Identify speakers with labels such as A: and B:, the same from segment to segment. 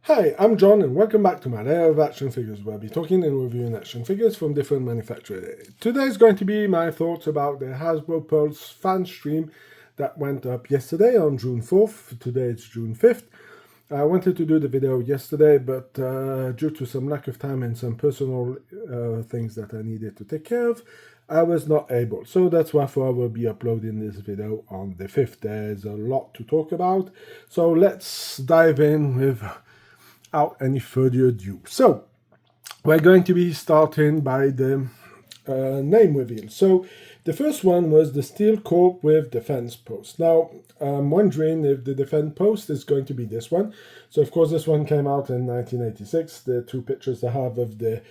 A: Hi, I'm John and welcome back to my Lair of Action Figures, where I'll be talking and reviewing action figures from different manufacturers. Today is going to be my thoughts about the Hasbro Pulse fan stream that went up yesterday on June 4th. Today it's June 5th. I wanted to do the video yesterday, but due to some lack of time and some personal things that I needed to take care of, I was not able. So that's why I will be uploading this video on the 5th. There's a lot to talk about. So let's dive in without any further ado. So we're going to be starting by the name reveal. So the first one was the steel corp with defense post. Now I'm wondering if the defense post is going to be this one. So of course this one came out in 1986. The two pictures I have of the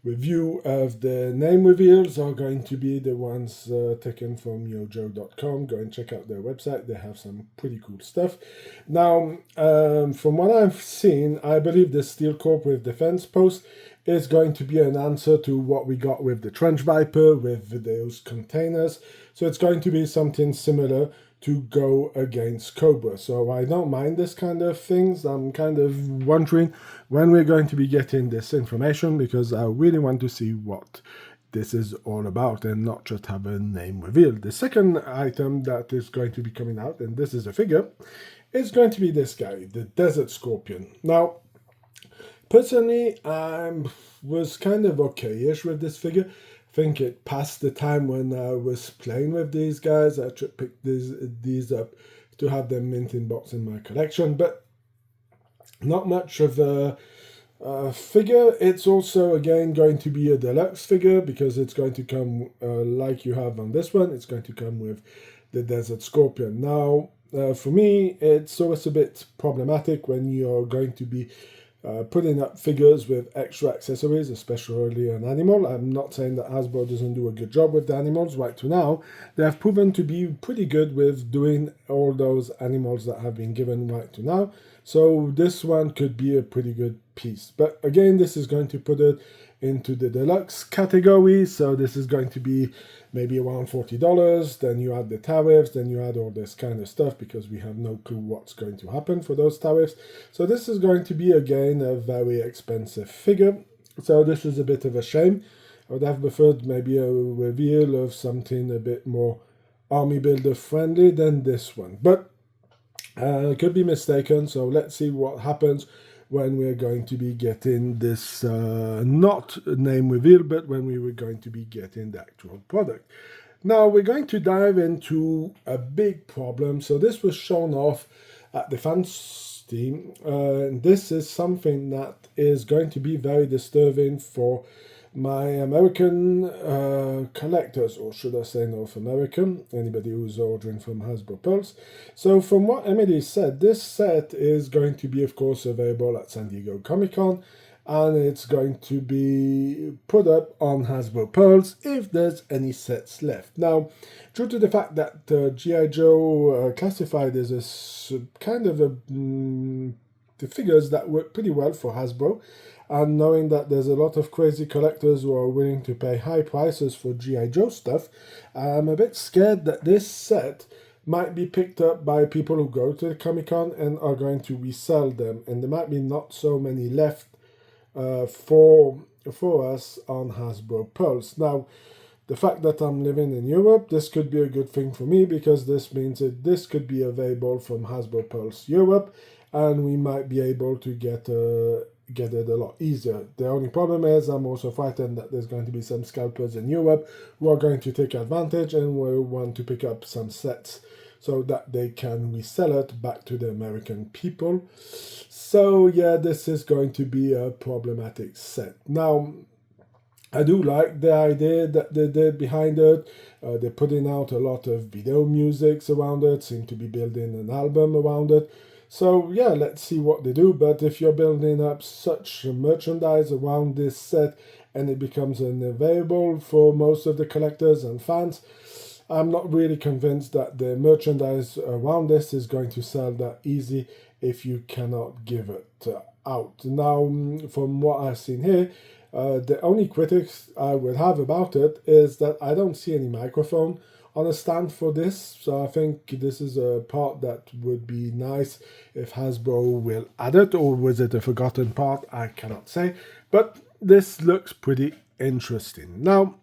A: review of the name reveals are going to be the ones taken from yojo.com. Go and check out their website. They have some pretty cool stuff. Now, from what I've seen, I believe the steel corp with defense post is going to be an answer to what we got with the Trench Viper, with those containers. So it's going to be something similar to go against Cobra. So I don't mind this kind of things. I'm kind of wondering when we're going to be getting this information, because I really want to see what this is all about and not just have a name revealed. The second item that is going to be coming out, and this is a figure, is going to be this guy, the Desert Scorpion. Now, personally, I was kind of okay-ish with this figure. I think it passed the time when I was playing with these guys. I picked these up to have them mint in box in my collection, but not much of a figure. It's also, again, going to be a deluxe figure because it's going to come, like you have on this one, it's going to come with the Desert Scorpion. Now, for me, it's always a bit problematic when you're going to be putting up figures with extra accessories, especially an animal. I'm not saying that Hasbro doesn't do a good job with the animals. Right to now, they have proven to be pretty good with doing all those animals that have been given right to now. So this one could be a pretty good piece. But again, this is going to put it into the deluxe category. So this is going to be maybe around $40. Then you add the tariffs, then you add all this kind of stuff, because we have no clue what's going to happen for those tariffs. So this is going to be, again, a very expensive figure. So this is a bit of a shame. I would have preferred maybe a reveal of something a bit more army builder friendly than this one. But I could be mistaken, so let's see what happens when we're going to be getting this, not name reveal, but when we were going to be getting the actual product. Now we're going to dive into a big problem. So this was shown off at the fan steam. This is something that is going to be very disturbing for my American collectors, or should I say North American, anybody who's ordering from Hasbro Pulse. So from what Emily said, this set is going to be, of course, available at San Diego Comic-Con, and it's going to be put up on Hasbro Pulse if there's any sets left. Now, due to the fact that G.I. Joe classified as a kind of the figures that work pretty well for Hasbro, and knowing that there's a lot of crazy collectors who are willing to pay high prices for G.I. Joe stuff, I'm a bit scared that this set might be picked up by people who go to the Comic-Con and are going to resell them, and there might be not so many left for us on Hasbro Pulse. Now, the fact that I'm living in Europe, this could be a good thing for me, because this means that this could be available from Hasbro Pulse Europe, and we might be able to get it a lot easier. The only problem is I'm also frightened that there's going to be some scalpers in Europe who are going to take advantage and will want to pick up some sets so that they can resell it back to the American people. So yeah, this is going to be a problematic set. Now, I do like the idea that they did behind it. They're putting out a lot of video musics around it, seem to be building an album around it. So yeah, let's see what they do. But if you're building up such merchandise around this set and it becomes unavailable for most of the collectors and fans, I'm not really convinced that the merchandise around this is going to sell that easy if you cannot give it out. Now, from what I've seen here, the only critics I would have about it is that I don't see any microphone on a stand for this. So I think this is a part that would be nice if Hasbro will add it, or was it a forgotten part? I cannot say, but this looks pretty interesting. Now,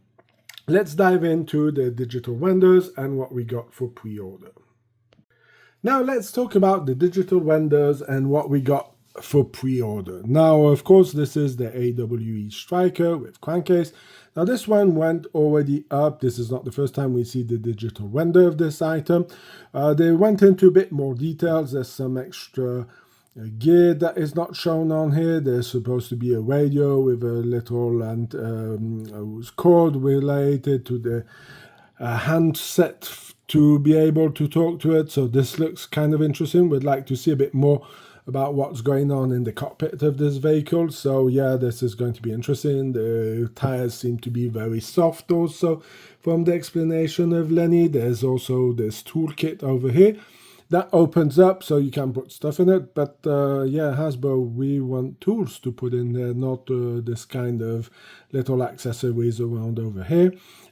A: let's dive into the digital vendors and what we got for pre-order. Now let's talk about the digital vendors and what we got for pre-order. Now, of course, this is the AWE Striker with crankcase. Now this one went already up. This is not the first time we see the digital render of this item. They went into a bit more details. There's some extra gear that is not shown on here. There's supposed to be a radio with a little cord related to the handset to be able to talk to it. So this looks kind of interesting. We'd like to see a bit more about what's going on in the cockpit of this vehicle. So yeah, this is going to be interesting. The tires seem to be very soft also from the explanation of Lenny. There's also this toolkit over here that opens up so you can put stuff in it. But yeah, Hasbro, we want tools to put in there, not this kind of little accessories around over here.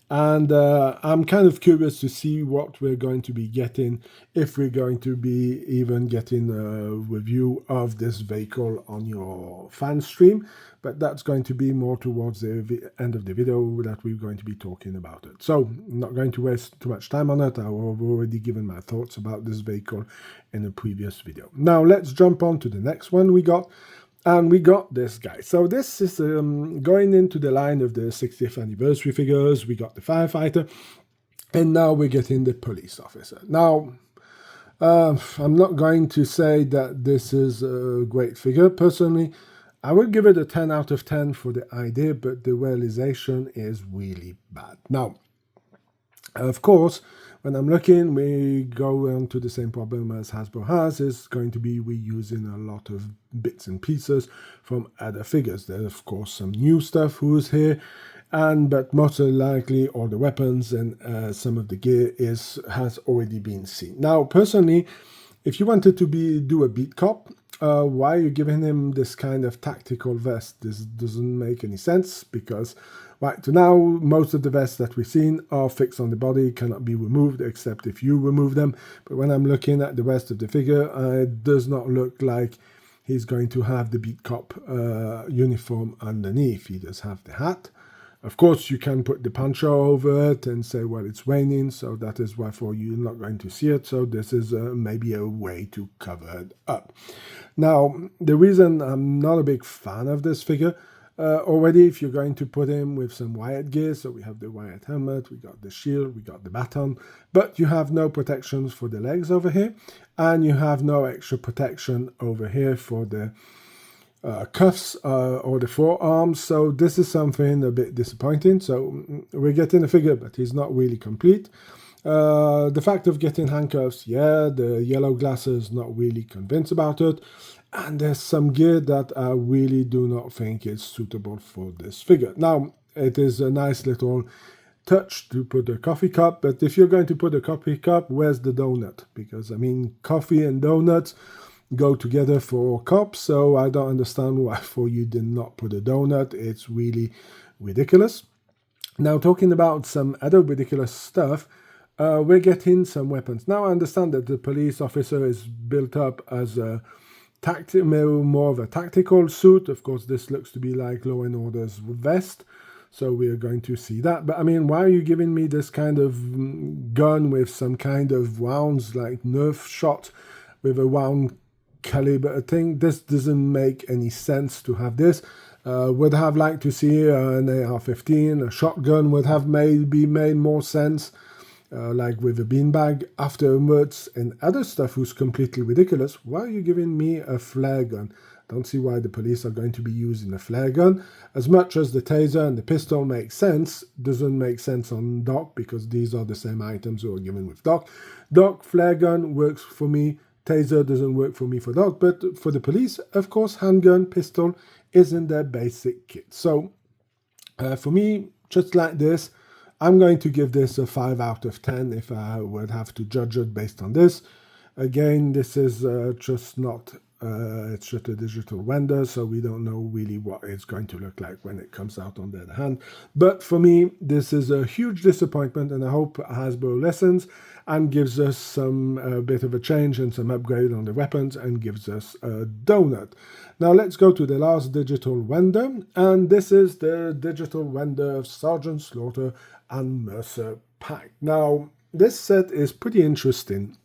A: And I'm kind of curious to see what we're going to be getting, if we're going to be even getting a review of this vehicle on your fan stream. But that's going to be more towards the end of the video that we're going to be talking about it. So I'm not going to waste too much time on it. I've already given my thoughts about this vehicle in a previous video. Now let's jump on to the next one we got. And we got this guy. So this is going into the line of the 60th anniversary figures. We got the firefighter, and now we're getting the police officer. Now, I'm not going to say that this is a great figure. Personally, I would give it a 10 out of 10 for the idea, but the realization is really bad. Now, of course, when I'm looking, we go into the same problem as Hasbro has, is going to be reusing a lot of bits and pieces from other figures. There's of course some new stuff who's here, but most likely all the weapons and some of the gear has already been seen. Now, personally, if you wanted to do a beat cop, why are you giving him this kind of tactical vest? This doesn't make any sense, because right to now, most of the vests that we've seen are fixed on the body, cannot be removed except if you remove them. But when I'm looking at the rest of the figure, it does not look like he's going to have the beat cop uniform underneath. He does have the hat. Of course, you can put the poncho over it and say, well, it's raining, so that is why for you're not going to see it. So this is maybe a way to cover it up. Now, the reason I'm not a big fan of this figure, already, if you're going to put him with some Wyatt gear, so we have the Wyatt helmet, we got the shield, we got the baton, but you have no protections for the legs over here, and you have no extra protection over here for the cuffs or the forearms. So this is something a bit disappointing. So we're getting a figure, but he's not really complete. The fact of getting handcuffs, yeah, the yellow glasses, not really convinced about it. And there's some gear that I really do not think is suitable for this figure. Now, it is a nice little touch to put a coffee cup, but if you're going to put a coffee cup, where's the donut? Because, I mean, coffee and donuts go together for cups, so I don't understand why for you did not put a donut. It's really ridiculous. Now, talking about some other ridiculous stuff, we're getting some weapons. Now, I understand that the police officer is built up as a more of a tactical suit. Of course, this looks to be like Law and Order's vest, so we are going to see that. But I mean, why are you giving me this kind of gun with some kind of rounds, like Nerf shot with a round caliber thing? This doesn't make any sense to have this. Would have liked to see an AR-15, a shotgun would have maybe made more sense. Like with a beanbag afterwards and other stuff who's completely ridiculous. Why are you giving me a flare gun? Don't see why the police are going to be using a flare gun. As much as the taser and the pistol make sense, doesn't make sense on Doc, because these are the same items who are given with Doc. Doc, flare gun works for me. Taser doesn't work for me for Doc, but for the police, of course, handgun, pistol is in their basic kit. So for me, just like this, I'm going to give this a 5 out of 10 if I would have to judge it based on this. Again, this is just not It's just a digital render, so we don't know really what it's going to look like when it comes out on the other hand. But for me, this is a huge disappointment, and I hope Hasbro listens and gives us some bit of a change and some upgrade on the weapons and gives us a donut. Now let's go to the last digital render, and this is the digital render of Sergeant Slaughter and Mercer pack. Now this set is pretty interesting.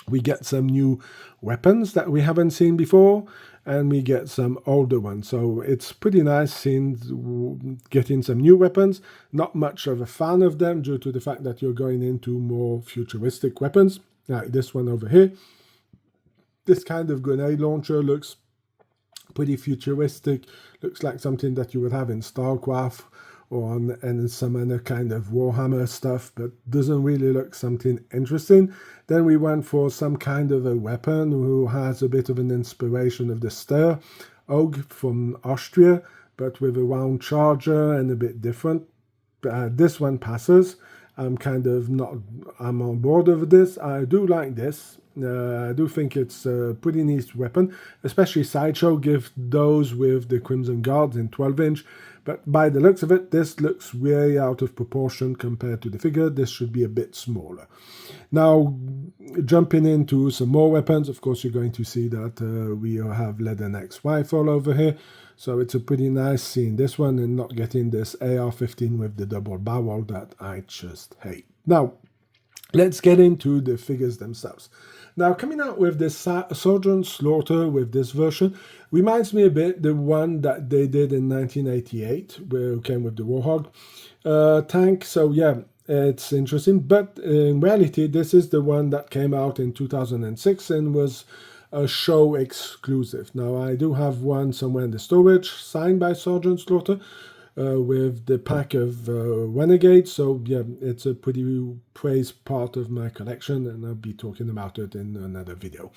A: We get some new weapons that we haven't seen before, and we get some older ones. So it's pretty nice seeing getting some new weapons. Not much of a fan of them due to the fact that you're going into more futuristic weapons, like this one over here. This kind of grenade launcher looks pretty futuristic, looks like something that you would have in StarCraft or and some other kind of Warhammer stuff, but doesn't really look something interesting. Then we went for some kind of a weapon who has a bit of an inspiration of the Steyr Og from Austria, but with a round charger and a bit different. This one passes. I'm on board with this. I do like this. I do think it's a pretty nice weapon, especially Sideshow give those with the Crimson Guards in 12-inch. But by the looks of it, this looks way out of proportion compared to the figure. This should be a bit smaller. Now, jumping into some more weapons, of course, you're going to see that we have Leatherneck's rifle over here. So it's a pretty nice seeing this one and not getting this AR-15 with the double barrel that I just hate. Now, let's get into the figures themselves. Now, coming out with this Sergeant Slaughter with this version reminds me a bit the one that they did in 1988, where it came with the Warhog tank. So yeah, it's interesting. But in reality, this is the one that came out in 2006 and was a show exclusive. Now, I do have one somewhere in the storage, signed by Sergeant Slaughter, with the pack of Renegades. So yeah, it's a pretty praised part of my collection, and I'll be talking about it in another video.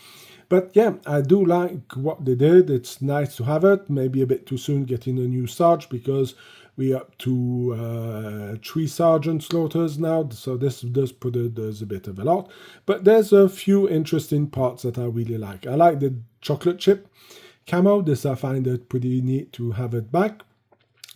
A: But yeah, I do like what they did. It's nice to have it. Maybe a bit too soon getting a new Sarge, because we're up to 3 Sergeant Slaughters now, so this does put there's a bit of a lot. But there's a few interesting parts that I really like. I like the chocolate chip camo. This I find it pretty neat to have it back.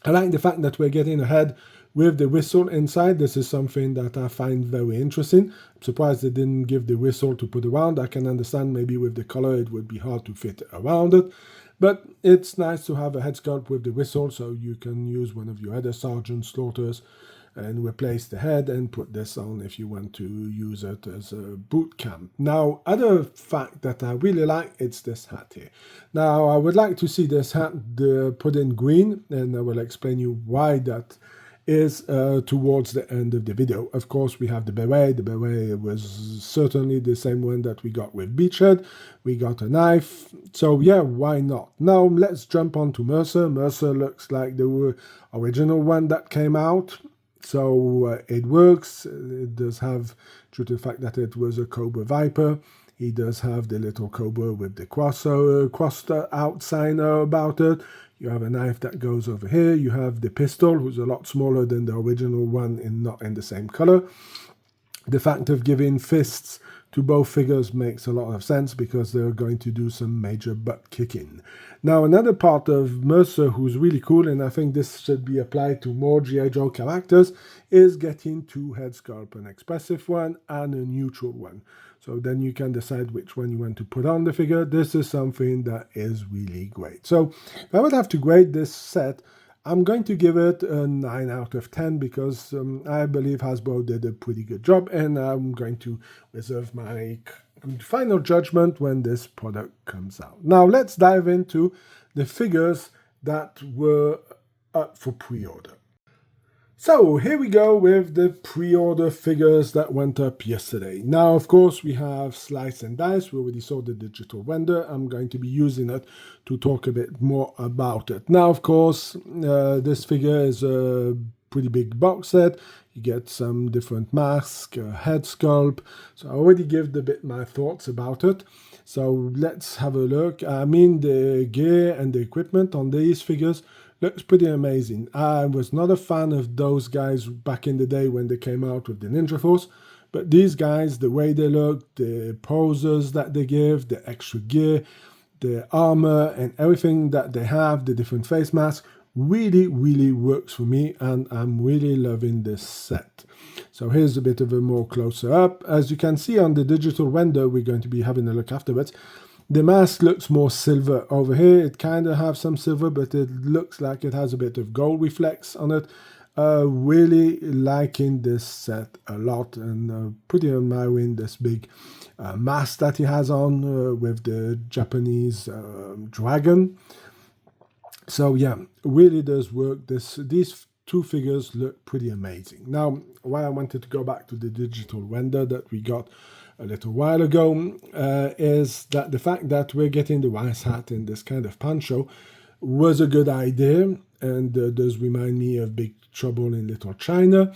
A: I like the fact that we're getting a head with the whistle inside. This is something that I find very interesting. I'm surprised they didn't give the whistle to put around. I can understand maybe with the color it would be hard to fit around it. But it's nice to have a head sculpt with the whistle, so you can use one of your other Sergeant Slaughters and replace the head and put this on if you want to use it as a boot camp. Now, other fact that I really like, it's this hat here. Now, I would like to see this hat put in green, and I will explain you why that is towards the end of the video. Of course, we have the beret. The beret was certainly the same one that we got with Beachhead. We got a knife. So yeah, why not? Now let's jump on to Mercer. Mercer looks like the original one that came out. So it works. It does have, due to the fact that it was a Cobra Viper, he does have the little Cobra with the crossed out signer about it. You have a knife that goes over here. You have the pistol, who's a lot smaller than the original one and not in the same color. The fact of giving fists to both figures makes a lot of sense because they're going to do some major butt kicking. Now, another part of Mercer who's really cool, and I think this should be applied to more G.I. Joe characters, is getting 2 head sculpt, an expressive one and a neutral one. So then you can decide which one you want to put on the figure. This is something that is really great. So if I would have to grade this set, I'm going to give it a 9 out of 10 because I believe Hasbro did a pretty good job, and I'm going to reserve my final judgment when this product comes out. Now let's dive into the figures that were up for pre-order. So here we go with the pre-order figures that went up yesterday. Now, of course, we have Slice and Dice. We already saw the digital render. I'm going to be using it to talk a bit more about it. Now, of course, this figure is a pretty big box set. You get some different masks, head sculpt. So I already gave a bit my thoughts about it. So let's have a look. I mean, the gear and the equipment on these figures looks pretty amazing. I was not a fan of those guys back in the day when they came out with the Ninja Force, but these guys, the way they look, the poses that they give, the extra gear, the armor and everything that they have, the different face masks, really works for me, and I'm really loving this set. So here's a bit of a more closer up. As you can see on the digital render, we're going to be having a look afterwards. The mask looks more silver over here. It kind of has some silver, but it looks like it has a bit of gold reflex on it. Really liking this set a lot, and pretty admiring this big mask that he has on with the Japanese dragon. So yeah, really does work. These two figures look pretty amazing. Now, why I wanted to go back to the digital render that we got a little while ago is that the fact that we're getting the Wise Hat in this kind of poncho was a good idea, and does remind me of Big Trouble in Little China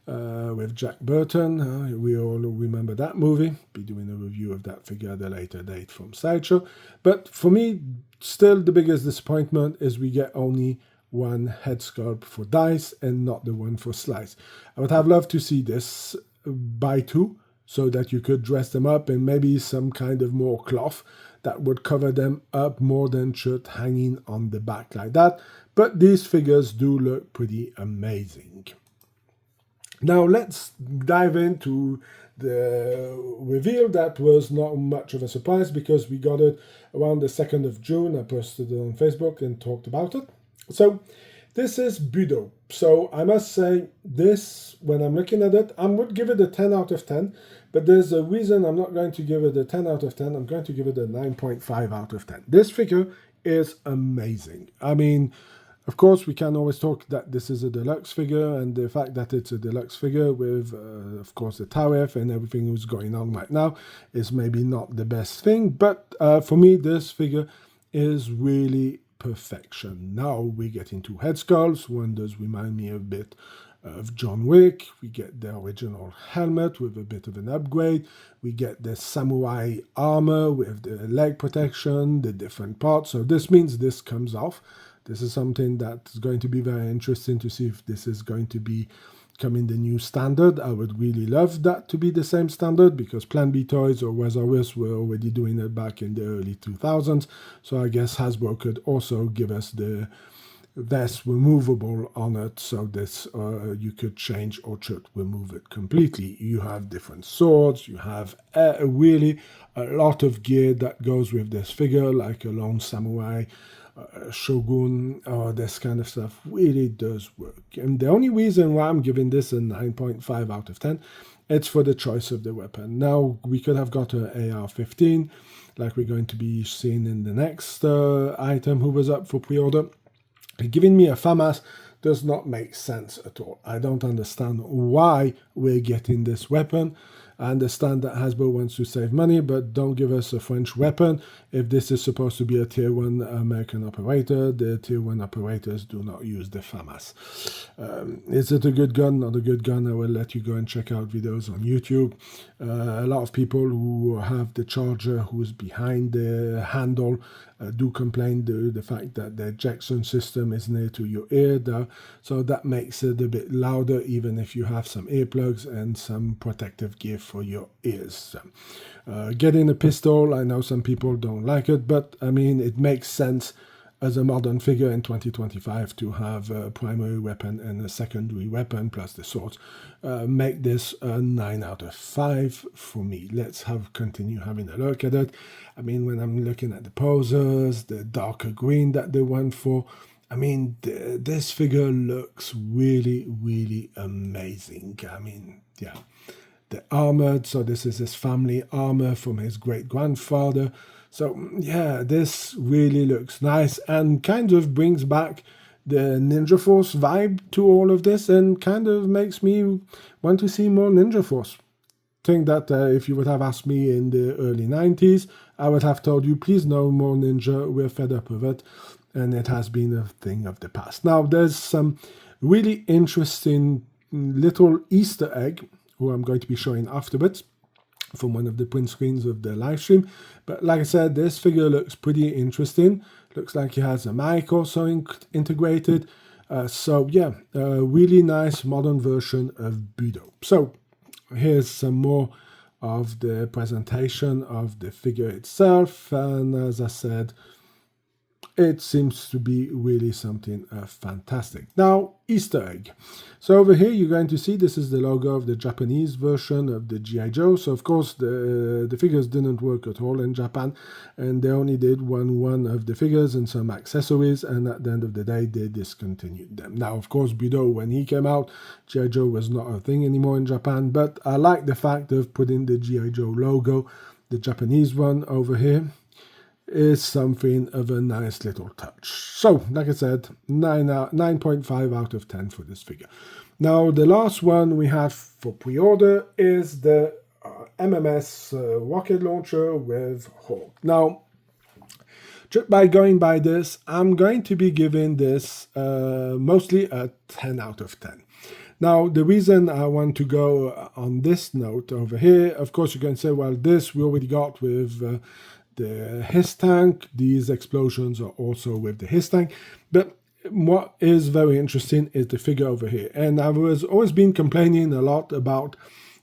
A: with Jack Burton. We all remember that movie. Be doing a review of that figure at a later date from Sideshow. But for me, still the biggest disappointment is we get only one head sculpt for Dice and not the one for Slice. I would have loved to see this by two, so that you could dress them up in maybe some kind of more cloth that would cover them up more than just hanging on the back like that. But these figures do look pretty amazing. Now let's dive into the reveal. That was not much of a surprise because we got it around the 2nd of June. I posted it on Facebook and talked about it. So this is Budo. So I must say this, when I'm looking at it, I would give it a 10 out of 10, but there's a reason I'm not going to give it a 10 out of 10. I'm going to give it a 9.5 out of 10. This figure is amazing. I mean, of course, we can always talk that this is a deluxe figure, and the fact that it's a deluxe figure with, of course, the tariff and everything that's going on right now is maybe not the best thing. But for me, this figure is really perfection. Now we get into head sculpts. One does remind me a bit of John Wick. We get the original helmet with a bit of an upgrade. We get the samurai armor with the leg protection, the different parts. So this means this comes off. This is something that's going to be very interesting to see if this is going to be coming the new standard. I would really love that to be the same standard, because Plan B Toys or Wazarus were already doing it back in the early 2000s. So I guess Hasbro could also give us the vest removable on it, so this you could change or should remove it completely. You have different swords, you have really a lot of gear that goes with this figure, like a lone samurai, shogun, this kind of stuff really does work. And the only reason why I'm giving this a 9.5 out of 10, it's for the choice of the weapon. Now, we could have got an AR-15, like we're going to be seeing in the next item who was up for pre-order. Giving me a FAMAS does not make sense at all. I don't understand why we're getting this weapon. I understand that Hasbro wants to save money, but don't give us a French weapon. If this is supposed to be a Tier 1 American operator, the Tier 1 operators do not use the FAMAS. Is it a good gun? Not a good gun. I will let you go and check out videos on YouTube. A lot of people who have the charger who's behind the handle do complain the fact that the ejection system is near to your ear there, so that makes it a bit louder even if you have some earplugs and some protective gear for your ears. Getting a pistol, I know some people don't like it, but I mean, it makes sense as a modern figure in 2025 to have a primary weapon and a secondary weapon plus the swords. Make this a 9 out of 5 for me. Let's continue having a look at it. I mean, when I'm looking at the poses, the darker green that they went for, I mean, this figure looks really amazing. I mean, yeah. The armored, so this is his family armor from his great-grandfather. So yeah, this really looks nice and kind of brings back the Ninja Force vibe to all of this, and kind of makes me want to see more Ninja Force. Think that if you would have asked me in the early 90s, I would have told you, please no more Ninja, we're fed up with it, and it has been a thing of the past. Now, there's some really interesting little Easter egg, who I'm going to be showing afterwards, from one of the print screens of the live stream. But like I said, this figure looks pretty interesting. Looks like he has a mic also integrated. So yeah, a really nice modern version of Budo. So here's some more of the presentation of the figure itself, and as I said, it seems to be really something fantastic. Now, Easter egg. So over here you're going to see this is the logo of the Japanese version of the G.I. Joe. So of course the figures didn't work at all in Japan, and they only did one of the figures and some accessories, and at the end of the day they discontinued them. Now of course below when he came out, G.I. Joe was not a thing anymore in Japan, but I like the fact of putting the G.I. Joe logo, the Japanese one, over here. Is something of a nice little touch. So, like I said, 9.5 out of 10 for this figure. Now, the last one we have for pre-order is the MMS rocket launcher with Hulk. Now, just by going by this, I'm going to be giving this mostly a 10 out of 10. Now, the reason I want to go on this note over here, of course, you can say, well, this we already got with the HISS tank. These explosions are also with the HISS tank. But what is very interesting is the figure over here. And I was always been complaining a lot about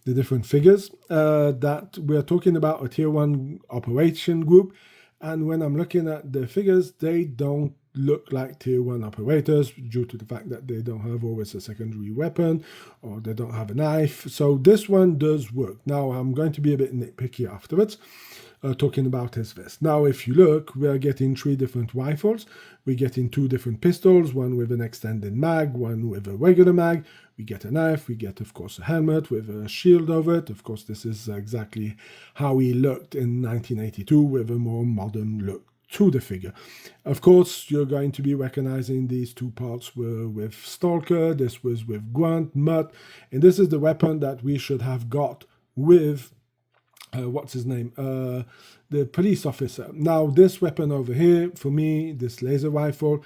A: the different figures that we're talking about a tier 1 operation group. And when I'm looking at the figures, they don't look like tier 1 operators due to the fact that they don't have always a secondary weapon or they don't have a knife. So this one does work. Now I'm going to be a bit nitpicky afterwards. Talking about his vest. Now, if you look, we are getting 3 different rifles. We're getting 2 different pistols, one with an extended mag, one with a regular mag. We get a knife. We get, of course, a helmet with a shield over it. Of course, this is exactly how he looked in 1982 with a more modern look to the figure. Of course, you're going to be recognizing these 2 parts were with Stalker. This was with Grunt, Mutt, and this is the weapon that we should have got with what's his name? The police officer. Now, this weapon over here, for me, this laser rifle,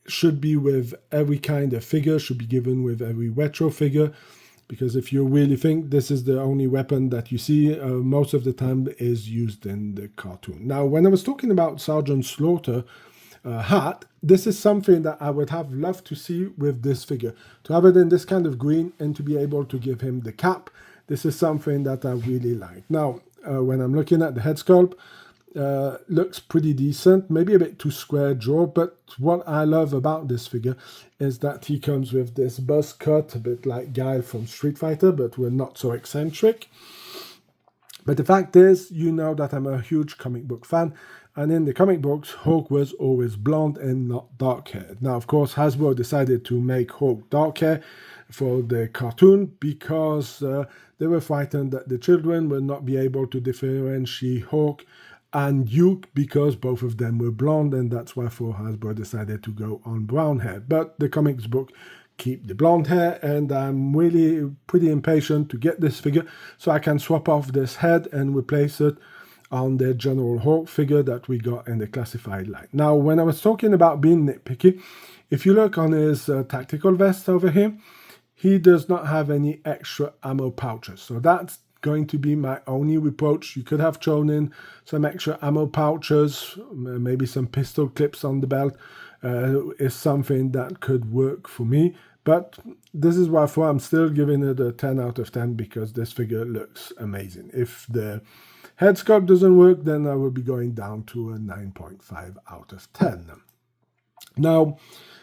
A: should be with every kind of figure, should be given with every retro figure, because if you really think this is the only weapon that you see, most of the time is used in the cartoon. Now, when I was talking about Sergeant Slaughter hat, this is something that I would have loved to see with this figure, to have it in this kind of green and to be able to give him the cap. This is something that I really like. Now, when I'm looking at the head sculpt, looks pretty decent, maybe a bit too square jaw, but what I love about this figure is that he comes with this buzz cut, a bit like Guile from Street Fighter, but we're not so eccentric. But the fact is, you know that I'm a huge comic book fan, and in the comic books, Hulk was always blonde and not dark-haired. Now, of course, Hasbro decided to make Hulk dark hair for the cartoon because they were frightened that the children would not be able to differentiate Hulk and Duke because both of them were blonde, and that's why Hasbro decided to go on brown hair. But the comics book keep the blonde hair, and I'm really pretty impatient to get this figure so I can swap off this head and replace it on the General Hulk figure that we got in the classified line. Now, when I was talking about being nitpicky, if you look on his tactical vest over here, he does not have any extra ammo pouches. So that's going to be my only reproach. You could have thrown in some extra ammo pouches, maybe some pistol clips on the belt, is something that could work for me. But this is why I'm still giving it a 10 out of 10 because this figure looks amazing. If the head sculpt doesn't work, then I will be going down to a 9.5 out of 10. Now,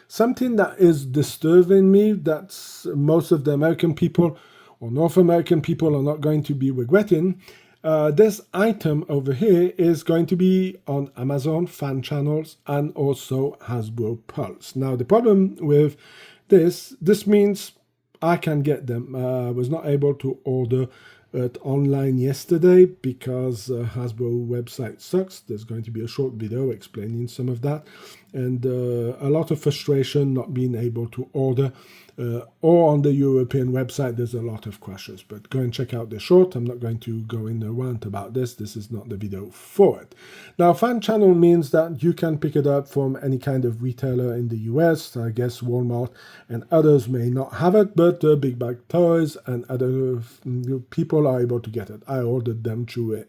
A: something that is disturbing me, that most of the American people or North American people are not going to be regretting, this item over here is going to be on Amazon fan channels and also Hasbro Pulse. Now, the problem with this means I can get them. I was not able to order it online yesterday because Hasbro website sucks. There's going to be a short video explaining some of that, and a lot of frustration not being able to order, or on the European website there's a lot of crashes. But go and check out the short. I'm not going to go in a rant about this. This is not the video for it. Now, fan channel means that you can pick it up from any kind of retailer in the US. I guess Walmart and others may not have it, but Big Bag Toys and other people are able to get it. I ordered them through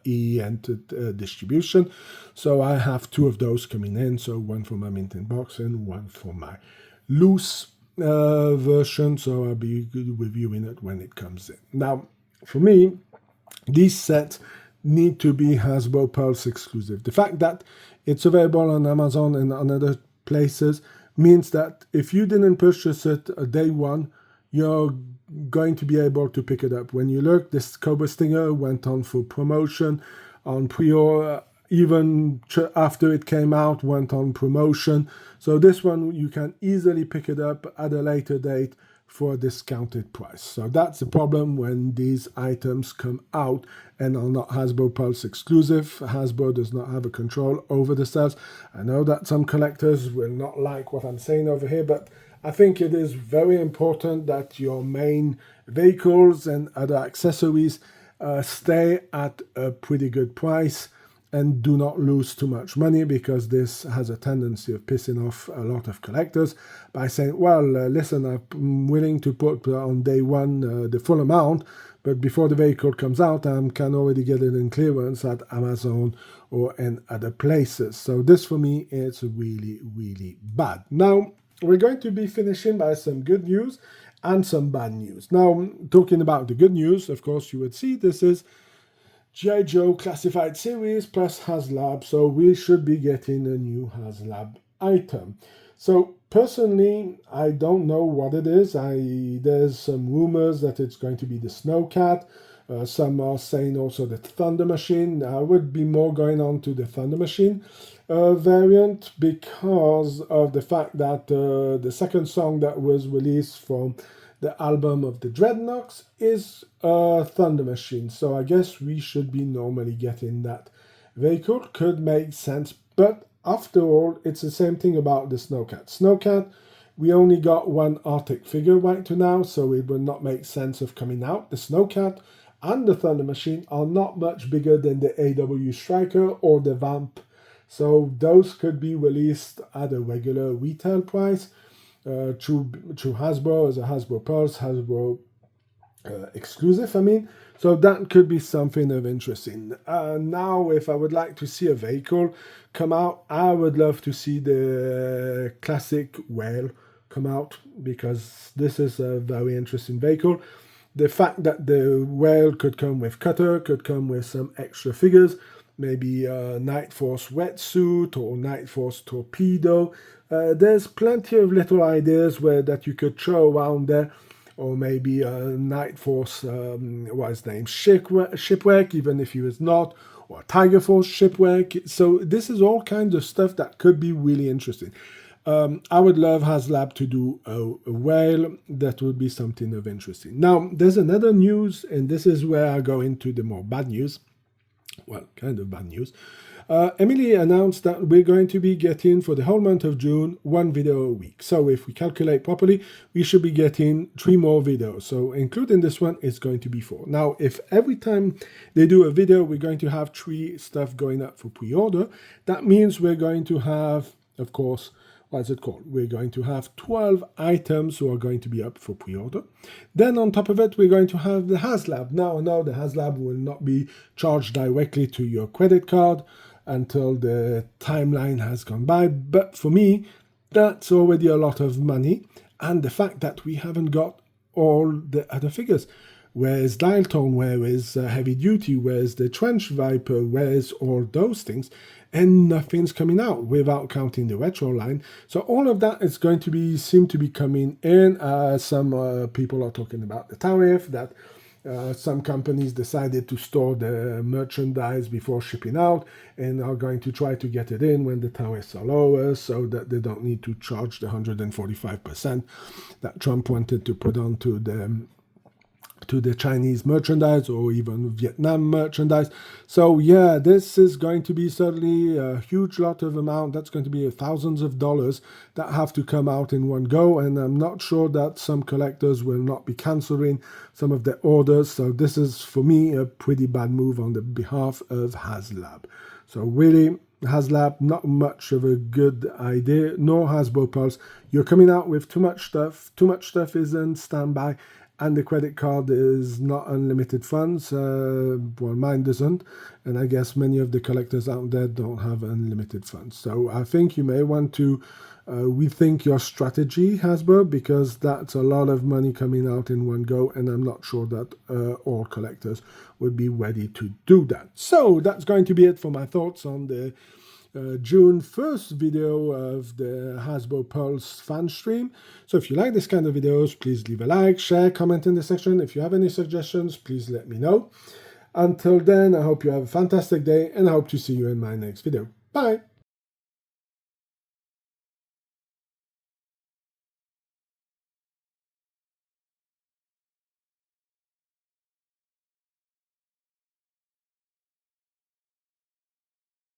A: E-Ent distribution, so I have 2 of those coming in. So one for my mint in box and one for my loose version. So I'll be reviewing it when it comes in. Now, for me, these sets need to be Hasbro Pulse exclusive. The fact that it's available on Amazon and on other places means that if you didn't purchase it day one, you're going to be able to pick it up. When you look, this Cobra Stinger went on for promotion on pre-order, even after it came out, went on promotion. So this one, you can easily pick it up at a later date for a discounted price. So that's the problem when these items come out and are not Hasbro Pulse exclusive. Hasbro does not have a control over the sales. I know that some collectors will not like what I'm saying over here, but I think it is very important that your main vehicles and other accessories stay at a pretty good price and do not lose too much money, because this has a tendency of pissing off a lot of collectors by saying, well, listen, I'm willing to put on day one the full amount, but before the vehicle comes out, I can already get it in clearance at Amazon or in other places. So this for me is really, really bad. Now, we're going to be finishing by some good news and some bad news. Now, talking about the good news, of course, you would see this is G.I. Joe Classified Series plus Haslab, so we should be getting a new Haslab item. So personally, I don't know what it is. There's some rumors that it's going to be the Snowcat. Some are saying also the Thunder Machine. I would be more going on to the Thunder Machine variant, because of the fact that the second song that was released from the album of the Dreadnoks is a Thunder Machine. So I guess we should be normally getting that vehicle. Could make sense, but after all, it's the same thing about the Snowcat. Snowcat, we only got one Arctic figure right to now, so it would not make sense of coming out. The Snowcat and the Thunder Machine are not much bigger than the AW Striker or the Vamp. So those could be released at a regular retail price. Through Hasbro as a Hasbro Pulse, Hasbro exclusive, I mean. So that could be something of interesting. Now, if I would like to see a vehicle come out, I would love to see the classic Whale come out, because this is a very interesting vehicle. The fact that the Whale could come with cutter, could come with some extra figures, maybe a Night Force wetsuit or Night Force torpedo. There's plenty of little ideas that you could throw around there, or maybe a Night Force, shipwreck, even if he was not, or Tiger Force shipwreck. So this is all kinds of stuff that could be really interesting. I would love Haslab to do a whale. That would be something of interesting. Now, there's another news, and this is where I go into the more bad news. Well, kind of bad news. Emily announced that we're going to be getting, for the whole month of June, one video a week. So if we calculate properly, we should be getting 3 more videos. So including this one, it's going to be 4. Now, if every time they do a video, we're going to have 3 stuff going up for pre-order, that means we're going to have, of course, what's it called? We're going to have 12 items who are going to be up for pre-order. Then on top of it, we're going to have the Haslab. Now, no, the Haslab will not be charged directly to your credit card until the timeline has gone by. But for me, that's already a lot of money. And the fact that we haven't got all the other figures. Where's Dial Tone? Where is Heavy Duty? Where's the Trench Viper? Where's all those things? And nothing's coming out without counting the retro line. So all of that is going to seem to be coming in. Some people are talking about the tariff, that some companies decided to store the merchandise before shipping out and are going to try to get it in when the tariffs are lower, so that they don't need to charge the 145% that Trump wanted to put on to the Chinese merchandise or even Vietnam merchandise. So yeah, this is going to be certainly a huge lot of amount. That's going to be thousands of dollars that have to come out in one go, and I'm not sure that some collectors will not be cancelling some of their orders. So this is, for me, a pretty bad move on the behalf of Haslab. So really, Haslab, not much of a good idea, nor Hasbro Pulse. You're coming out with too much stuff. Too much stuff is in standby, and the credit card is not unlimited funds. Well, mine doesn't, and I guess many of the collectors out there don't have unlimited funds. So I think you may want to rethink your strategy, Hasbro, because that's a lot of money coming out in one go, and I'm not sure that all collectors would be ready to do that. So that's going to be it for my thoughts on the June 1st video of the Hasbro Pulse fan stream. So if you like this kind of videos, please leave a like, share, comment in the section. If you have any suggestions, please let me know. Until then, I hope you have a fantastic day, and I hope to see you in my next video. Bye!